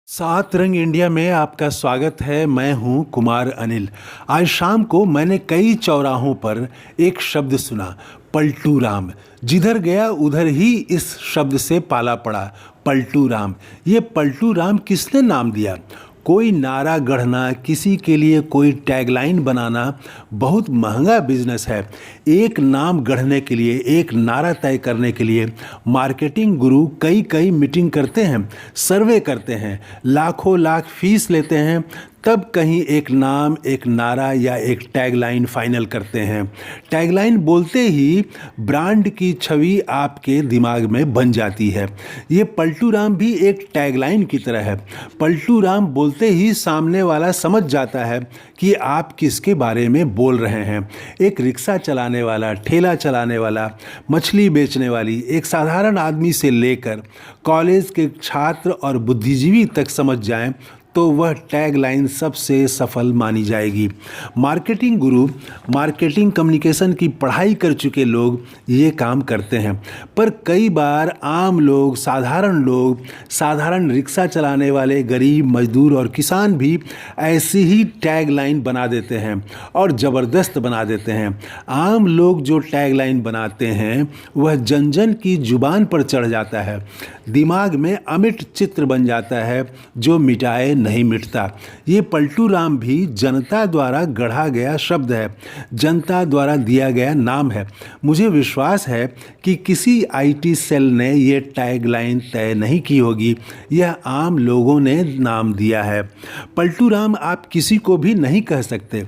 सात रंग इंडिया में आपका स्वागत है। मैं हूं कुमार अनिल। आज शाम को मैंने कई चौराहों पर एक शब्द सुना, पलटू राम। जिधर गया उधर ही इस शब्द से पाला पड़ा, पलटू राम। ये पलटू राम किसने नाम दिया? कोई नारा गढ़ना, किसी के लिए कोई टैगलाइन बनाना बहुत महंगा बिजनेस है। एक नाम गढ़ने के लिए, एक नारा तय करने के लिए मार्केटिंग गुरु कई कई मीटिंग करते हैं, सर्वे करते हैं, लाखों लाख फीस लेते हैं, तब कहीं एक नाम, एक नारा या एक टैगलाइन फाइनल करते हैं। टैगलाइन बोलते ही ब्रांड की छवि आपके दिमाग में बन जाती है। ये पलटू राम भी एक टैगलाइन की तरह है। पलटू राम बोलते ही सामने वाला समझ जाता है कि आप किसके बारे में बोल रहे हैं। एक रिक्शा चलाने वाला, ठेला चलाने वाला, मछली बेचने वाली, एक साधारण आदमी से लेकर कॉलेज के छात्र और बुद्धिजीवी तक समझ जाएं तो वह टैगलाइन सबसे सफल मानी जाएगी। मार्केटिंग गुरु, मार्केटिंग कम्युनिकेशन की पढ़ाई कर चुके लोग ये काम करते हैं, पर कई बार आम लोग, साधारण रिक्शा चलाने वाले गरीब मजदूर और किसान भी ऐसी ही टैगलाइन बना देते हैं और ज़बरदस्त बना देते हैं। आम लोग जो टैगलाइन बनाते हैं वह जन जन की जुबान पर चढ़ जाता है, दिमाग में अमिट चित्र बन जाता है जो मिटाए नहीं मिटता। ये पलटू राम भी जनता द्वारा गढ़ा गया शब्द है, जनता द्वारा दिया गया नाम है। मुझे विश्वास है कि किसी आईटी सेल ने ये टैगलाइन तय नहीं की होगी, यह आम लोगों ने नाम दिया है। पलटू राम आप किसी को भी नहीं कह सकते।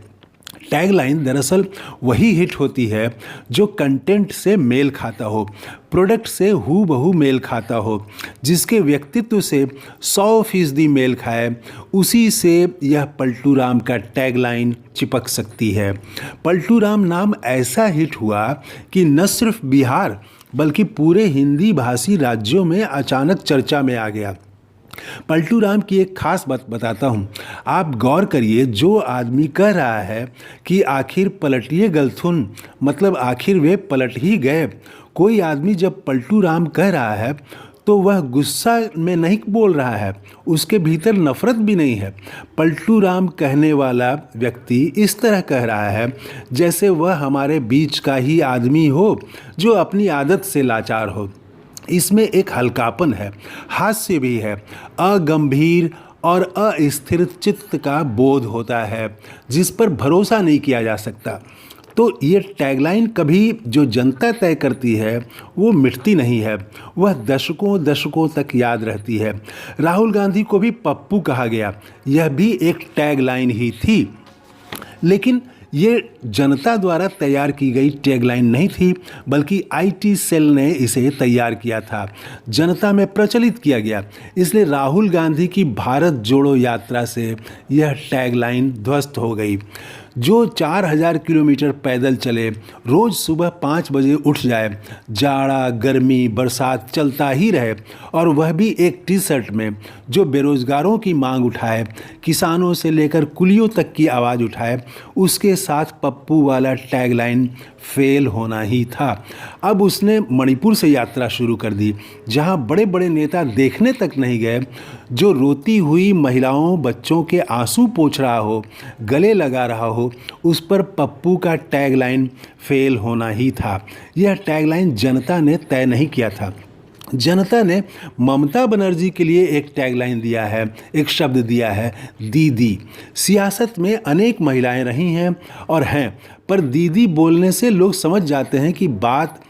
टैगलाइन दरअसल वही हिट होती है जो कंटेंट से मेल खाता हो, प्रोडक्ट से हूबहू मेल खाता हो, जिसके व्यक्तित्व से 100% मेल खाए, उसी से यह पलटू राम का टैगलाइन चिपक सकती है। पलटू राम नाम ऐसा हिट हुआ कि न सिर्फ बिहार बल्कि पूरे हिंदी भाषी राज्यों में अचानक चर्चा में आ गया। पलटू राम की एक खास बात बताता हूँ, आप गौर करिए। जो आदमी कह रहा है कि आखिर पलटिए गलथुन, मतलब आखिर वे पलट ही गए। कोई आदमी जब पलटू राम कह रहा है तो वह गुस्सा में नहीं बोल रहा है, उसके भीतर नफरत भी नहीं है। पलटू राम कहने वाला व्यक्ति इस तरह कह रहा है जैसे वह हमारे बीच का ही आदमी हो जो अपनी आदत से लाचार हो। इसमें एक हल्कापन है, हास्य भी है, अगंभीर और अस्थिर चित्त का बोध होता है जिस पर भरोसा नहीं किया जा सकता। तो ये टैगलाइन कभी जो जनता तय करती है वो मिटती नहीं है, वह दशकों दशकों तक याद रहती है। राहुल गांधी को भी पप्पू कहा गया, यह भी एक टैगलाइन ही थी, लेकिन ये जनता द्वारा तैयार की गई टैगलाइन नहीं थी, बल्कि आईटी सेल ने इसे तैयार किया था, जनता में प्रचलित किया गया। इसलिए राहुल गांधी की भारत जोड़ो यात्रा से यह टैगलाइन ध्वस्त हो गई। जो 4000 किलोमीटर पैदल चले, रोज़ सुबह 5 बजे उठ जाए, जाड़ा गर्मी बरसात चलता ही रहे, और वह भी एक टी शर्ट में, जो बेरोज़गारों की मांग उठाए, किसानों से लेकर कुलियों तक की आवाज़ उठाए, उसके साथ पप्पू वाला टैगलाइन फेल होना ही था। अब उसने मणिपुर से यात्रा शुरू कर दी, जहां बड़े बड़े नेता देखने तक नहीं गए। जो रोती हुई महिलाओं बच्चों के आंसू पोंछ रहा हो, गले लगा रहा हो, उस पर पप्पू का टैगलाइन फेल होना ही था। यह टैगलाइन जनता ने तय नहीं किया था, जनता ने ममता बनर्जी के लिए एक टैगलाइन दिया है, एक शब्द दिया है, दीदी। सियासत में अनेक महिलाएं रही हैं और हैं, पर दीदी बोलने से लोग समझ जाते हैं कि बात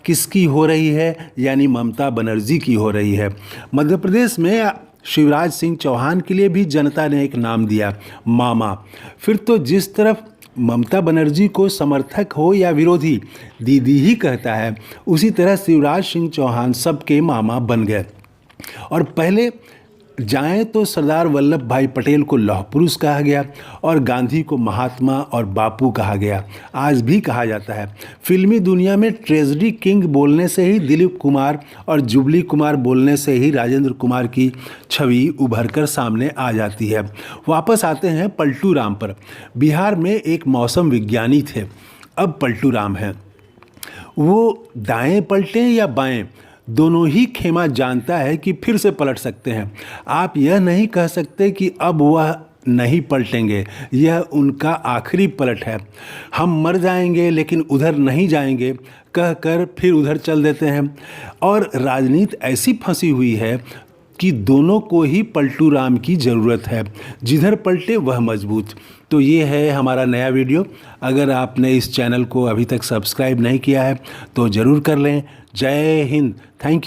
किसकी हो रही है, यानी ममता बनर्जी की हो रही है। मध्य प्रदेश में शिवराज सिंह चौहान के लिए भी जनता ने एक नाम दिया, मामा। फिर तो जिस तरफ ममता बनर्जी को समर्थक हो या विरोधी, दीदी ही कहता है, उसी तरह शिवराज सिंह चौहान सबके मामा बन गए। और पहले जाएं तो सरदार वल्लभ भाई पटेल को लौह पुरुष कहा गया और गांधी को महात्मा और बापू कहा गया, आज भी कहा जाता है। फिल्मी दुनिया में ट्रेजेडी किंग बोलने से ही दिलीप कुमार और जुबली कुमार बोलने से ही राजेंद्र कुमार की छवि उभर कर सामने आ जाती है। वापस आते हैं पलटू राम पर। बिहार में एक मौसम विज्ञानी थे, अब पलटू राम हैं। वो दाएं पलटें या बाएं, दोनों ही खेमा जानता है कि फिर से पलट सकते हैं। आप यह नहीं कह सकते कि अब वह नहीं पलटेंगे, यह उनका आखिरी पलट है। हम मर जाएंगे लेकिन उधर नहीं जाएंगे कहकर फिर उधर चल देते हैं। और राजनीति ऐसी फंसी हुई है कि दोनों को ही पलटू राम की ज़रूरत है, जिधर पलटे वह मजबूत। तो ये है हमारा नया वीडियो। अगर आपने इस चैनल को अभी तक सब्सक्राइब नहीं किया है तो ज़रूर कर लें। जय हिंद। Thank you.